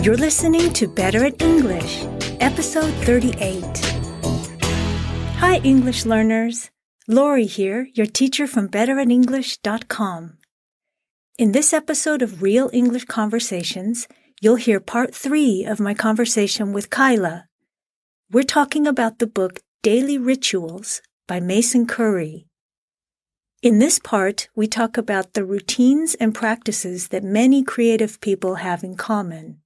You're listening to Better at English, episode 38. Hi, English learners. Lori here, your teacher from betteratenglish.com. In this episode of Real English Conversations, you'll hear part 3 of my conversation with Kyla. We're talking about the book Daily Rituals by Mason Currey. In this part, we talk about the routines and practices that many creative people have in common.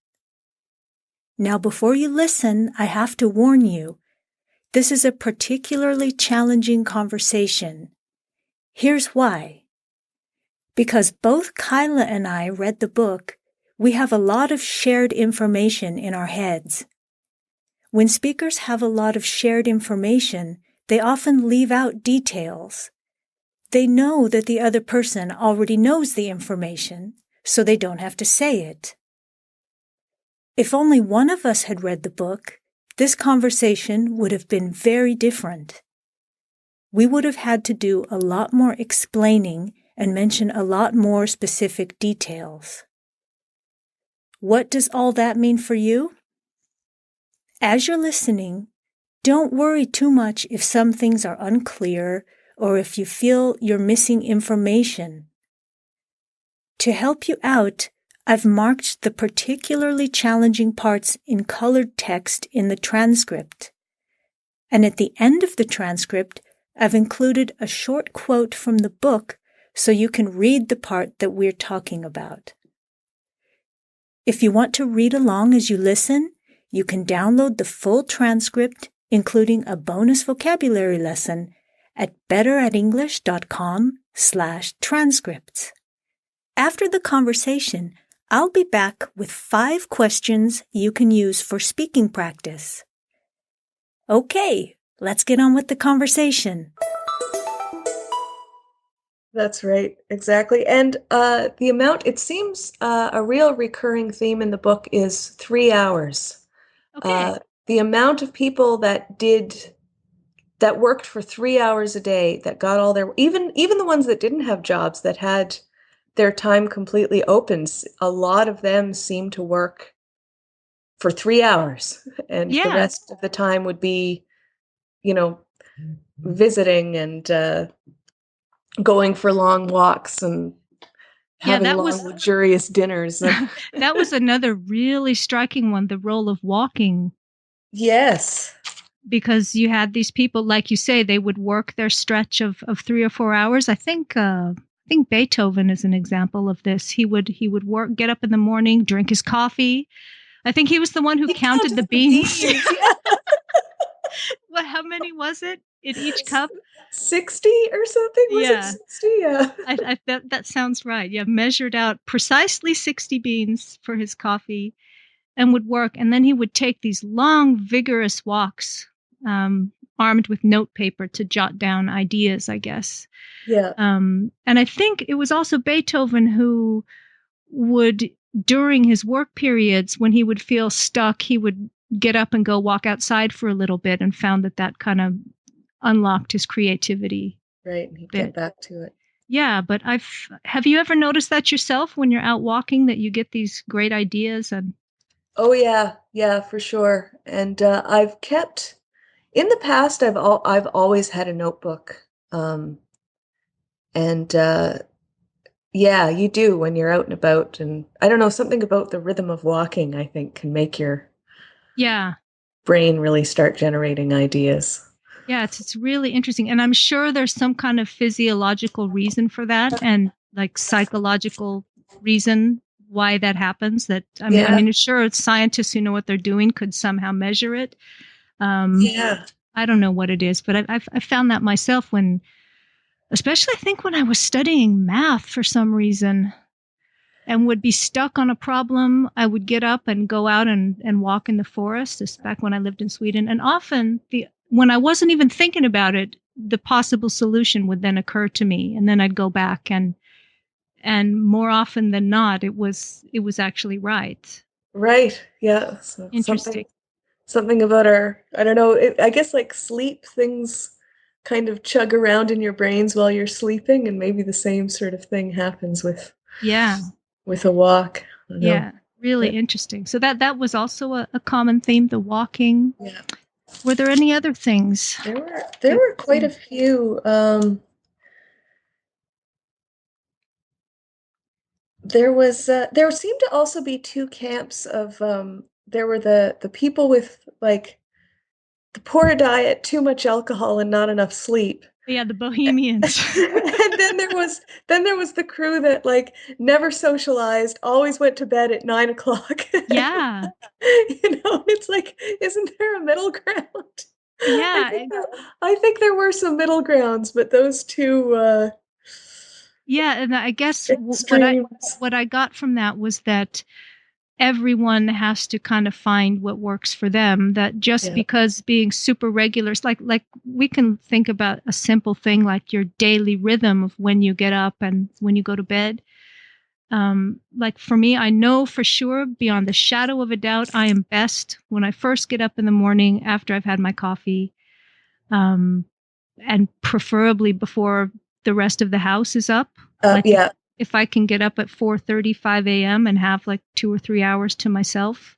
Now, before you listen, I have to warn you, this is a particularly challenging conversation. Here's why. Because both Kyla and I read the book, we have a lot of shared information in our heads. When speakers have a lot of shared information, they often leave out details. They know that the other person already knows the information, so they don't have to say it. If only one of us had read the book, this conversation would have been very different. We would have had to do a lot more explaining and mention a lot more specific details. What does all that mean for you? As you're listening, don't worry too much if some things are unclear or if you feel you're missing information. To help you out, I've marked the particularly challenging parts in colored text in the transcript. And at the end of the transcript, I've included a short quote from the book so you can read the part that we're talking about. If you want to read along as you listen, you can download the full transcript, including a bonus vocabulary lesson, at betteratenglish.com/transcripts. After the conversation, I'll be back with 5 questions you can use for speaking practice. Okay, let's get on with the conversation. That's right, exactly. And the amount, it seems a real recurring theme in the book is 3 hours. Okay. The amount of people that worked for 3 hours a day, that got all their, even the ones that didn't have jobs, that had their time completely open, a lot of them seem to work for 3 hours, and the rest of the time would be, visiting and going for long walks and having luxurious dinners. That was another really striking one, the role of walking. Yes. Because you had these people, like you say, they would work their stretch of 3 or 4 hours. I think Beethoven is an example of this. He would get up in the morning, drink his coffee. I think he was the one who counted the beans. Yeah. How many was it in each cup? 60 or something? Was it 60? Yeah. That sounds right. Yeah, measured out precisely 60 beans for his coffee and would work. And then he would take these long, vigorous walks, armed with notepaper to jot down ideas, I guess. Yeah. And I think it was also Beethoven who would, during his work periods, when he would feel stuck, he would get up and go walk outside for a little bit, and found that kind of unlocked his creativity. Right, and he'd get back to it. Yeah, but have you ever noticed that yourself when you're out walking, that you get these great ideas? Oh yeah, for sure. And I've kept, in the past, I've always had a notebook. Yeah, you do when you're out and about, and I don't know, something about the rhythm of walking, I think, can make your brain really start generating ideas. Yeah, it's really interesting. And I'm sure there's some kind of physiological reason for that, and like psychological reason why that happens. I mean, sure, scientists who know what they're doing could somehow measure it. I don't know what it is, but I found that myself especially I think when I was studying math for some reason and would be stuck on a problem, I would get up and go out and walk in the forest. This back when I lived in Sweden. And often when I wasn't even thinking about it, the possible solution would then occur to me. And then I'd go back and more often than not, it was actually right. Right. Yeah. So interesting. Something about I don't know, I guess like sleep, things kind of chug around in your brains while you're sleeping, and maybe the same sort of thing happens with a walk. Yeah. Really interesting. So that was also a common theme, the walking. Yeah. Were there any other things? There were quite a few. There seemed to also be two camps of there were the people with like the poor diet, too much alcohol, and not enough sleep. Yeah, the bohemians. And then there was the crew that like never socialized, always went to bed at 9 o'clock. Yeah. It's like, isn't there a middle ground? Yeah. I think there were some middle grounds, but those two Yeah, and I guess extremes. what I got from that was that everyone has to kind of find what works for them. That just Yeah. because being super regular, it's like we can think about a simple thing like your daily rhythm of when you get up and when you go to bed. Like for me, I know for sure, beyond the shadow of a doubt, I am best when I first get up in the morning after I've had my coffee, and preferably before the rest of the house is up. Like Yeah. if I can get up at 4:35 a.m. and have like 2 or 3 hours to myself,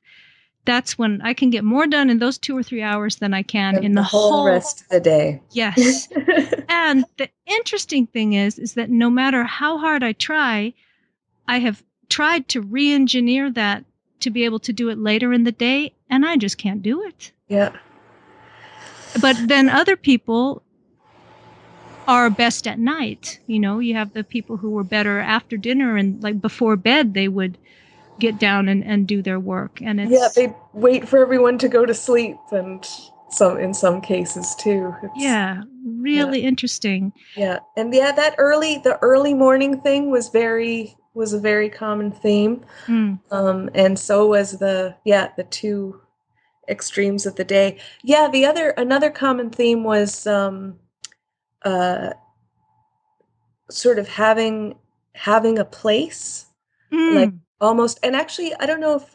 that's when I can get more done in those 2 or 3 hours than I can in the whole rest of the day. Yes. And the interesting thing is that no matter how hard I try, I have tried to re-engineer that to be able to do it later in the day, and I just can't do it. Yeah. But then other people are best at night. You have the people who were better after dinner, and like before bed, they would get down and do their work. And it's they'd wait for everyone to go to sleep, and in some cases too. Really interesting. Yeah, and the early morning thing was a very common theme. And so was the two extremes of the day. Yeah, another common theme was sort of having a place, like almost. And actually, I don't know if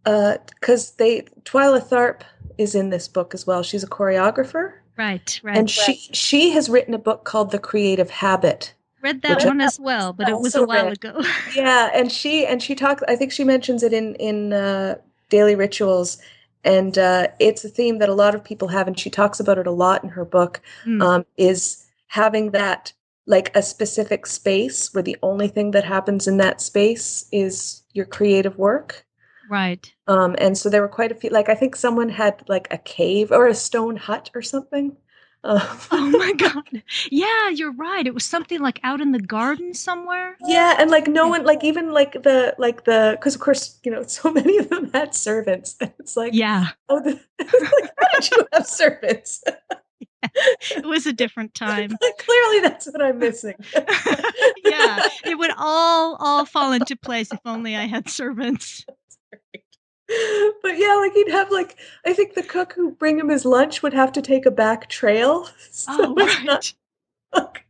because Twyla Tharp is in this book as well. She's a choreographer. Right. And she has written a book called The Creative Habit. Read that one as well, but it was a while ago. Yeah, and she talks. I think she mentions it in Daily Rituals, and it's a theme that a lot of people have, and she talks about it a lot in her book. Is having that like a specific space where the only thing that happens in that space is your creative work. Right. And so there were quite a few. Like I think someone had like a cave or a stone hut or something. Oh my God. Yeah, you're right. It was something like out in the garden somewhere. Yeah, and like no one, like even like the because of course so many of them had servants. It's like like, how did you have servants? It was a different time. Clearly, that's what I'm missing. Yeah, it would all fall into place if only I had servants. But yeah, like he'd have like I think the cook who bring him his lunch would have to take a back trail. So right. But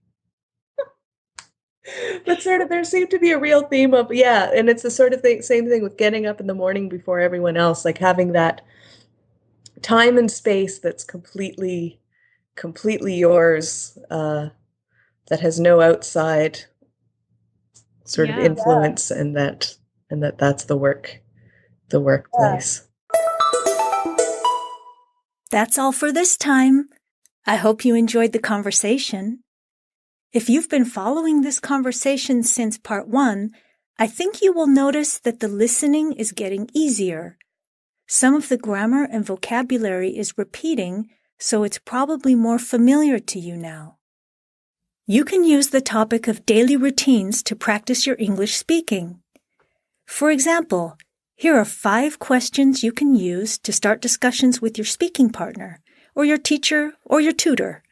sort of there seemed to be a real theme of and it's the sort of same thing with getting up in the morning before everyone else, like having that time and space that's completely yours, that has no outside sort of influence, and that's the workplace. That's all for this time. I hope you enjoyed the conversation. If you've been following this conversation since part 1, I think you will notice that the listening is getting easier. Some of the grammar and vocabulary is repeating, so it's probably more familiar to you now. You can use the topic of daily routines to practice your English speaking. For example, here are 5 questions you can use to start discussions with your speaking partner, or your teacher, or your tutor.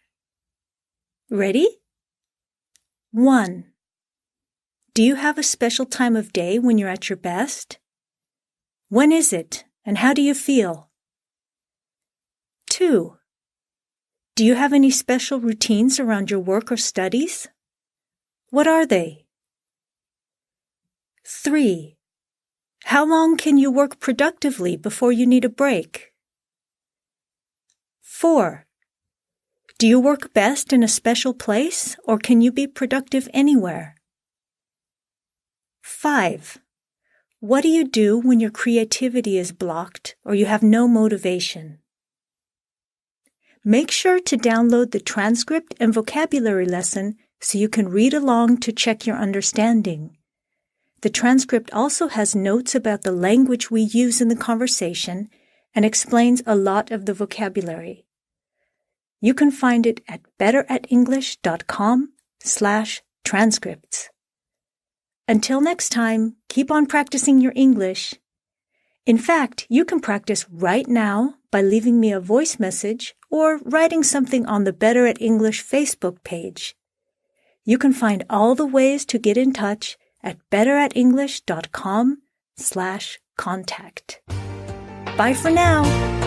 Ready? 1. Do you have a special time of day when you're at your best? When is it, and how do you feel? 2. Do you have any special routines around your work or studies? What are they? 3. How long can you work productively before you need a break? 4. Do you work best in a special place, or can you be productive anywhere? 5. What do you do when your creativity is blocked or you have no motivation? Make sure to download the transcript and vocabulary lesson so you can read along to check your understanding. The transcript also has notes about the language we use in the conversation and explains a lot of the vocabulary. You can find it at betteratenglish.com/transcripts. Until next time, keep on practicing your English. In fact, you can practice right now by leaving me a voice message or writing something on the Better at English Facebook page. You can find all the ways to get in touch at betteratenglish.com/contact. Bye for now.